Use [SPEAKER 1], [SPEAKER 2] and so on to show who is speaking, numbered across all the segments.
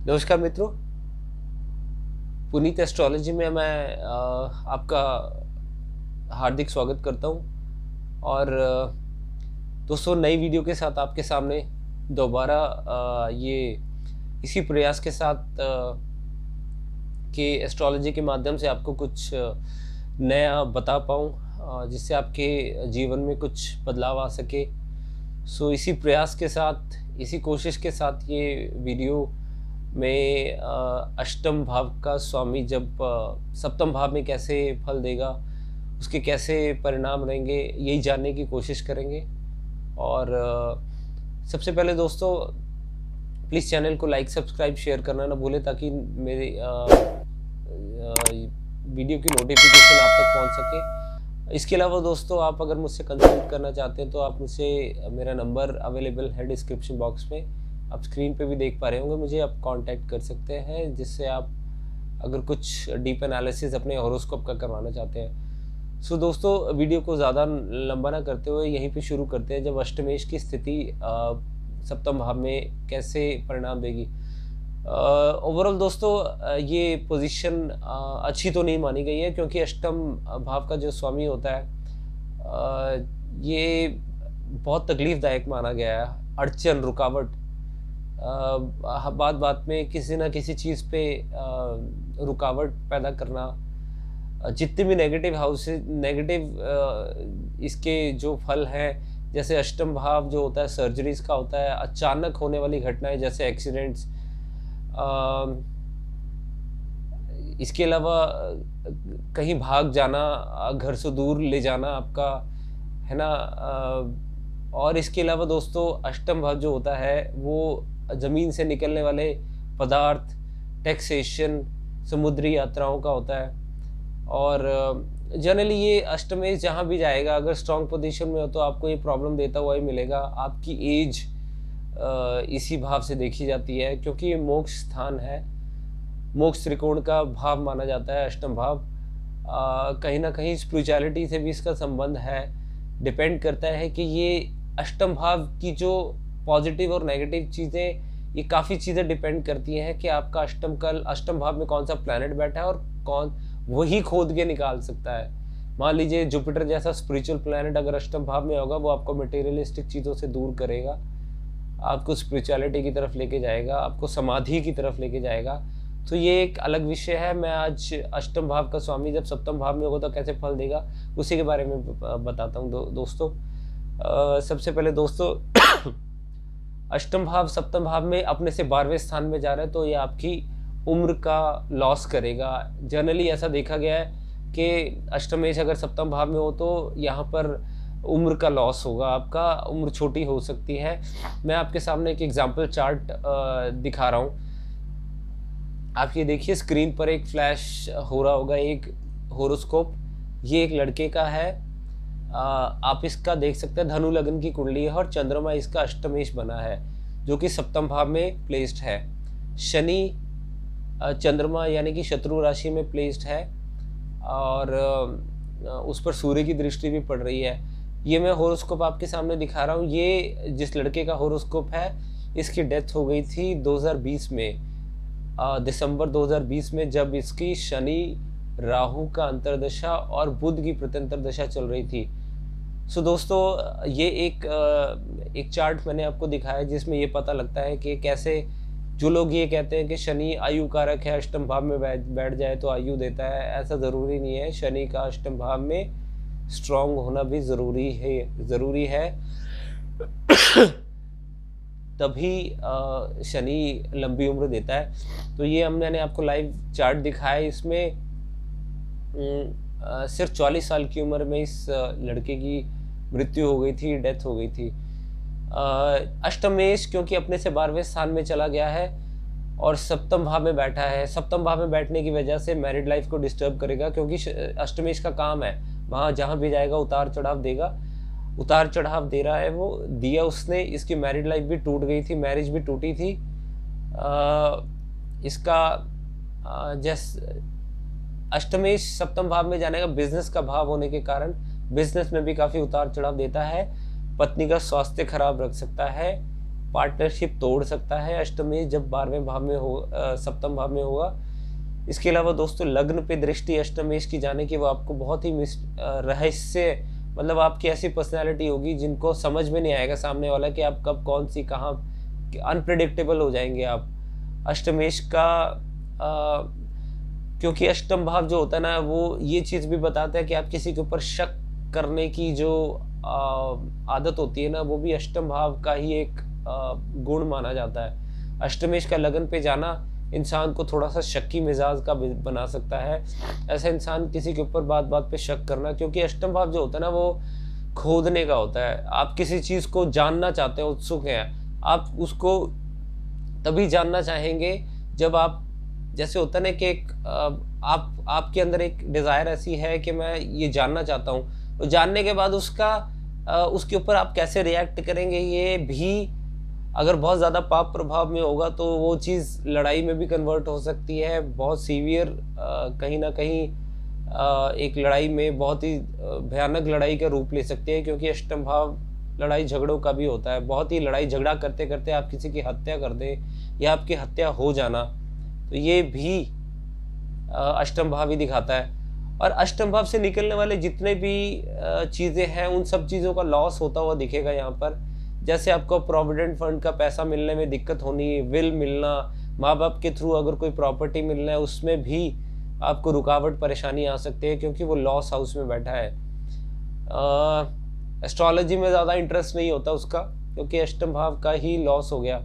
[SPEAKER 1] नमस्कार मित्रों, पुनीत एस्ट्रोलॉजी में मैं आपका हार्दिक स्वागत करता हूं। और दोस्तों, नई वीडियो के साथ आपके सामने दोबारा ये इसी प्रयास के साथ कि एस्ट्रोलॉजी के माध्यम से आपको कुछ नया बता पाऊँ, जिससे आपके जीवन में कुछ बदलाव आ सके। सो इसी प्रयास के साथ, इसी कोशिश के साथ ये वीडियो में अष्टम भाव का स्वामी जब सप्तम भाव में कैसे फल देगा, उसके कैसे परिणाम रहेंगे, यही जानने की कोशिश करेंगे। और सबसे पहले दोस्तों, प्लीज़ चैनल को लाइक, सब्सक्राइब, शेयर करना ना भूलें, ताकि मेरे वीडियो की नोटिफिकेशन आप तक पहुंच सके। इसके अलावा दोस्तों, आप अगर मुझसे कंसल्ट करना चाहते हैं तो आप मुझसे, मेरा नंबर अवेलेबल है डिस्क्रिप्शन बॉक्स में, आप स्क्रीन पे भी देख पा रहे होंगे, मुझे आप कांटेक्ट कर सकते हैं, जिससे आप अगर कुछ डीप एनालिसिस अपने हॉरोस्कोप का करवाना चाहते हैं। सो दोस्तों, वीडियो को ज़्यादा लंबा ना करते हुए यहीं पे शुरू करते हैं। जब अष्टमेश की स्थिति सप्तम भाव में कैसे परिणाम देगी। ओवरऑल दोस्तों, ये पोजीशन अच्छी तो नहीं मानी गई है, क्योंकि अष्टम भाव का जो स्वामी होता है ये बहुत तकलीफ़दायक माना गया है। अड़चन, रुकावट, बात बात में किसी ना किसी चीज़ पे रुकावट पैदा करना। जितने भी नेगेटिव हाउसेज, नेगेटिव इसके जो फल हैं, जैसे अष्टम भाव जो होता है सर्जरीज का होता है, अचानक होने वाली घटनाएं जैसे एक्सीडेंट्स, इसके अलावा कहीं भाग जाना, घर से दूर ले जाना आपका, है ना। और इसके अलावा दोस्तों, अष्टम भाव जो होता है वो ज़मीन से निकलने वाले पदार्थ, टैक्सेशन, समुद्री यात्राओं का होता है। और जनरली ये अष्टमेश जहाँ भी जाएगा, अगर स्ट्रॉन्ग पोजीशन में हो तो आपको ये प्रॉब्लम देता हुआ ही मिलेगा। आपकी एज इसी भाव से देखी जाती है, क्योंकि ये मोक्ष स्थान है, मोक्ष त्रिकोण का भाव माना जाता है अष्टम भाव। कहीं ना कहीं स्पिरिचुअलिटी से भी इसका संबंध है। डिपेंड करता है कि ये अष्टम भाव की जो पॉजिटिव और नेगेटिव चीज़ें, ये काफ़ी चीज़ें डिपेंड करती हैं कि आपका अष्टम भाव में कौन सा प्लैनेट बैठा है, और कौन वही खोद के निकाल सकता है। मान लीजिए जुपिटर जैसा स्पिरिचुअल प्लैनेट अगर अष्टम भाव में होगा, वो आपको मटेरियलिस्टिक चीज़ों से दूर करेगा, आपको स्पिरिचुअलिटी की तरफ लेके जाएगा, आपको समाधि की तरफ लेके जाएगा। तो ये एक अलग विषय है। मैं आज अष्टम भाव का स्वामी जब सप्तम भाव में होगा तो कैसे फल देगा, उसी के बारे में बताता हूँ दोस्तों। सबसे पहले दोस्तों, अष्टम भाव सप्तम भाव में अपने से 12वें स्थान में जा रहा है, तो ये आपकी उम्र का लॉस करेगा। जनरली ऐसा देखा गया है कि अष्टमेश अगर सप्तम भाव में हो तो यहाँ पर उम्र का लॉस होगा, आपका उम्र छोटी हो सकती है। मैं आपके सामने एक एग्जाम्पल चार्ट दिखा रहा हूँ। आप ये देखिए, स्क्रीन पर एक फ्लैश हो रहा होगा, एक होरोस्कोप। ये एक लड़के का है। आप इसका देख सकते हैं, धनु लग्न की कुंडली है और चंद्रमा इसका अष्टमेश बना है, जो कि सप्तम भाव में प्लेस्ड है। शनि चंद्रमा यानी कि शत्रु राशि में प्लेस्ड है, और उस पर सूर्य की दृष्टि भी पड़ रही है। ये मैं होरोस्कोप आपके सामने दिखा रहा हूँ। ये जिस लड़के का होरोस्कोप है, इसकी डेथ हो गई थी 2020 में, दिसंबर 2020 में, जब इसकी शनि राहु का अंतर्दशा और बुध की प्रत्यंतर दशा चल रही थी। सो दोस्तों, ये एक चार्ट मैंने आपको दिखाया है, जिसमें ये पता लगता है कि कैसे जो लोग ये कहते हैं कि शनि आयु कारक है, अष्टम भाव में बैठ जाए तो आयु देता है, ऐसा ज़रूरी नहीं है। शनि का अष्टम भाव में स्ट्रांग होना भी ज़रूरी है। तभी शनि लंबी उम्र देता है। तो ये मैंने आपको लाइव चार्ट दिखाया है। इसमें सिर्फ 44 साल की उम्र में इस लड़के की मृत्यु हो गई थी, डेथ हो गई थी। अष्टमेश क्योंकि अपने से 12वें स्थान में चला गया है और सप्तम भाव में बैठा है। सप्तम भाव में बैठने की वजह से मैरिड लाइफ को डिस्टर्ब करेगा, क्योंकि अष्टमेश का काम है, वहाँ जहाँ भी जाएगा उतार चढ़ाव देगा। उतार चढ़ाव दे रहा है, वो दिया उसने। इसकी मैरिड लाइफ भी टूट गई थी, मैरिज भी टूटी थी। इसका अष्टमेश सप्तम भाव में जाने का बिजनेस का भाव होने के कारण बिजनेस में भी काफ़ी उतार चढ़ाव देता है। पत्नी का स्वास्थ्य खराब रख सकता है। पार्टनरशिप तोड़ सकता है अष्टमेश जब 12वें भाव में हो, सप्तम भाव में होगा। इसके अलावा दोस्तों लग्न पे दृष्टि अष्टमेश की जाने की वो आपको बहुत ही रहस्य, मतलब आपकी ऐसी पर्सनैलिटी होगी जिनको समझ में नहीं आएगा सामने वाला कि आप कब कौन सी कहाँ, अनप्रेडिक्टेबल हो जाएंगे आप। अष्टमेश का क्योंकि अष्टम भाव जो होता है ना, वो ये चीज़ भी बताता है कि आप किसी के ऊपर शक करने की जो आदत होती है ना, वो भी अष्टम भाव का ही एक गुण माना जाता है। अष्टमेश का लगन पे जाना इंसान को थोड़ा सा शक्की मिजाज का बना सकता है। ऐसा इंसान किसी के ऊपर बात बात पे शक करना, क्योंकि अष्टम भाव जो होता है ना, वो खोदने का होता है। आप किसी चीज़ को जानना चाहते हैं, उत्सुक हैं, आप उसको तभी जानना चाहेंगे जब आप, जैसे होता है ना कि एक आपके अंदर एक डिज़ायर ऐसी है कि मैं ये जानना चाहता हूँ, तो जानने के बाद उसके ऊपर आप कैसे रिएक्ट करेंगे, ये भी अगर बहुत ज़्यादा पाप प्रभाव में होगा तो वो चीज़ लड़ाई में भी कन्वर्ट हो सकती है, बहुत सीवियर, कहीं ना कहीं एक लड़ाई में बहुत ही भयानक लड़ाई का रूप ले सकती है, क्योंकि अष्टम भाव लड़ाई झगड़ों का भी होता है। बहुत ही लड़ाई झगड़ा करते करते आप किसी की हत्या कर दें या आपकी हत्या हो जाना, तो ये भी अष्टम भाव ही दिखाता है। और अष्टम भाव से निकलने वाले जितने भी चीज़ें हैं, उन सब चीज़ों का लॉस होता हुआ दिखेगा यहाँ पर। जैसे आपको प्रोविडेंट फंड का पैसा मिलने में दिक्कत होनी, विल मिलना, माँ बाप के थ्रू अगर कोई प्रॉपर्टी मिलना है उसमें भी आपको रुकावट परेशानी आ सकती है, क्योंकि वो लॉस हाउस में बैठा है। एस्ट्रोलॉजी में ज़्यादा इंटरेस्ट नहीं होता उसका, क्योंकि अष्टम भाव का ही लॉस हो गया।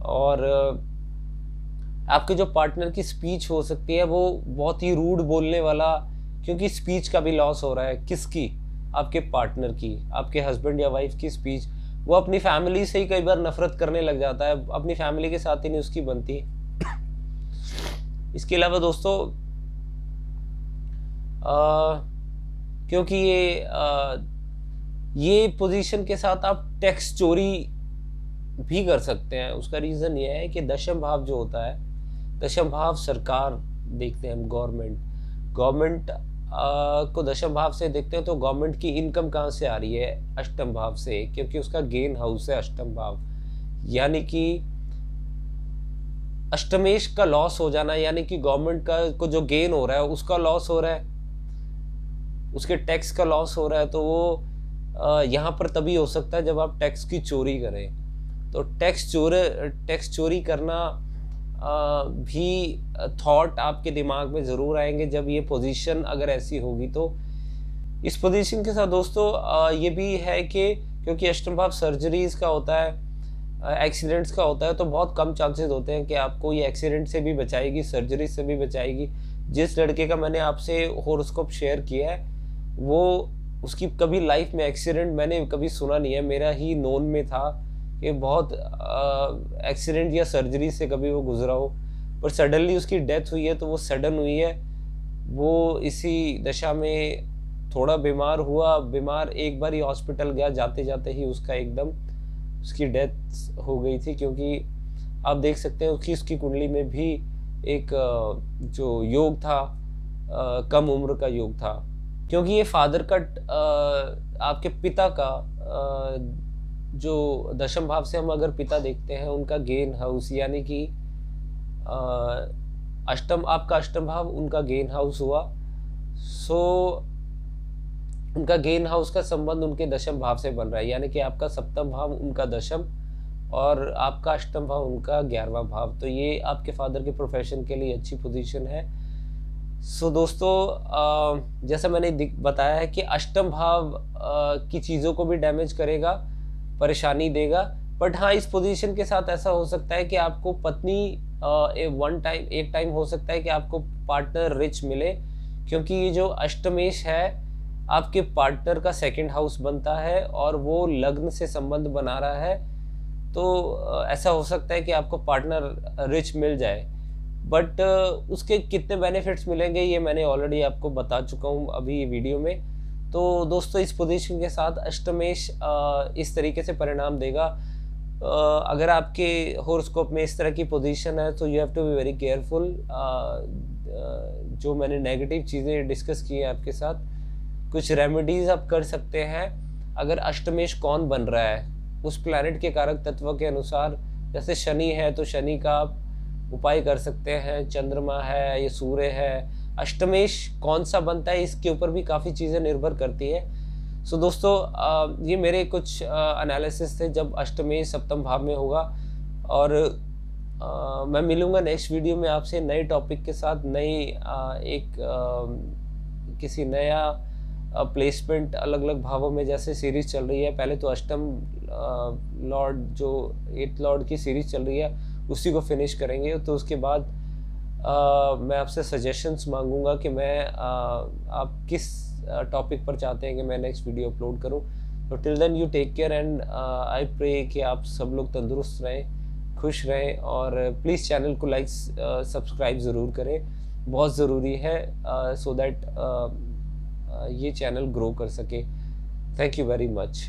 [SPEAKER 1] और आपके जो पार्टनर की स्पीच हो सकती है वो बहुत ही रूड बोलने वाला, क्योंकि स्पीच का भी लॉस हो रहा है। किसकी? आपके पार्टनर की, आपके हस्बैंड या वाइफ की स्पीच। वो अपनी फैमिली से ही कई बार नफरत करने लग जाता है, अपनी फैमिली के साथ ही नहीं उसकी बनती। इसके अलावा दोस्तों क्योंकि ये पोजीशन के साथ आप टैक्स चोरी भी कर सकते हैं। उसका रीज़न ये है कि दशम भाव जो होता है, दशम भाव सरकार देखते हैं हम, गवर्नमेंट को दशम भाव से देखते हैं, तो गवर्नमेंट की इनकम कहाँ से आ रही है? अष्टम भाव से, क्योंकि उसका गेन हाउस है अष्टम भाव। यानी कि अष्टमेश का लॉस हो जाना, यानी कि गवर्नमेंट का को जो गेन हो रहा है उसका लॉस हो रहा है, उसके टैक्स का लॉस हो रहा है। तो वो यहाँ पर तभी हो सकता है जब आप टैक्स की चोरी करें। तो टैक्स चोरी करना भी थॉट आपके दिमाग में ज़रूर आएंगे जब ये पोजीशन अगर ऐसी होगी। तो इस पोजीशन के साथ दोस्तों ये भी है कि क्योंकि अष्टम भाव सर्जरीज का होता है, एक्सीडेंट्स का होता है, तो बहुत कम चांसेस होते हैं कि आपको ये एक्सीडेंट से भी बचाएगी, सर्जरी से भी बचाएगी। जिस लड़के का मैंने आपसे हॉरोस्कोप शेयर किया है, वो उसकी कभी लाइफ में एक्सीडेंट मैंने कभी सुना नहीं है, मेरा ही नोन में था कि बहुत एक्सीडेंट या सर्जरी से कभी वो गुजरा हो, पर सडनली उसकी डेथ हुई है। तो वो सडन हुई है, वो इसी दशा में थोड़ा बीमार एक बार ही हॉस्पिटल गया, जाते जाते ही उसका एकदम उसकी डेथ हो गई थी। क्योंकि आप देख सकते हैं उसकी कुंडली में भी एक जो योग था, कम उम्र का योग था, क्योंकि ये फादर का आपके पिता का जो दशम भाव से हम अगर पिता देखते हैं, उनका गेन हाउस, यानी कि आपका अष्टम भाव उनका गेन हाउस हुआ। सो उनका गेन हाउस का संबंध उनके दशम भाव से बन रहा है, यानी कि आपका सप्तम भाव उनका दशम और आपका अष्टम भाव उनका 11वां भाव। तो ये आपके फादर के प्रोफेशन के लिए अच्छी पोजीशन है। सो दोस्तों जैसा मैंने बताया है कि अष्टम भाव की चीज़ों को भी डैमेज करेगा, परेशानी देगा। बट हाँ, इस पोजीशन के साथ ऐसा हो सकता है कि आपको पत्नी एक टाइम हो सकता है कि आपको पार्टनर रिच मिले, क्योंकि ये जो अष्टमेश है आपके पार्टनर का सेकंड हाउस बनता है और वो लग्न से संबंध बना रहा है। तो ऐसा हो सकता है कि आपको पार्टनर रिच मिल जाए, बट उसके कितने बेनिफिट्स मिलेंगे ये मैंने ऑलरेडी आपको बता चुका हूँ अभी ये वीडियो में। तो दोस्तों इस पोजीशन के साथ अष्टमेश इस तरीके से परिणाम देगा। अगर आपके हॉरोस्कोप में इस तरह की पोजीशन है तो you have to be very careful. जो मैंने नेगेटिव चीज़ें डिस्कस की है आपके साथ, कुछ रेमेडीज़ आप कर सकते हैं। अगर अष्टमेश कौन बन रहा है, उस प्लैनेट के कारक तत्व के अनुसार, जैसे शनि है तो शनि का आप उपाय कर सकते हैं, चंद्रमा है, ये सूर्य है, अष्टमेश कौन सा बनता है इसके ऊपर भी काफ़ी चीज़ें निर्भर करती है। सो दोस्तों ये मेरे कुछ एनालिसिस थे जब अष्टमेश सप्तम भाव में होगा। और मैं मिलूँगा नेक्स्ट वीडियो में आपसे नए टॉपिक के साथ, किसी नया प्लेसमेंट अलग अलग भावों में जैसे सीरीज़ चल रही है। पहले तो अष्टम लॉर्ड जो 8th लॉर्ड की सीरीज़ चल रही है उसी को फिनिश करेंगे। तो उसके बाद मैं आपसे सजेशंस मांगूंगा कि आप किस टॉपिक पर चाहते हैं कि मैं नेक्स्ट वीडियो अपलोड करूं। तो till then you take care and I pray कि आप सब लोग तंदुरुस्त रहें, खुश रहें, और प्लीज़ चैनल को लाइक सब्सक्राइब ज़रूर करें, बहुत ज़रूरी है सो दैट ये चैनल ग्रो कर सके। Thank you very much.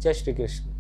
[SPEAKER 1] जय श्री कृष्ण।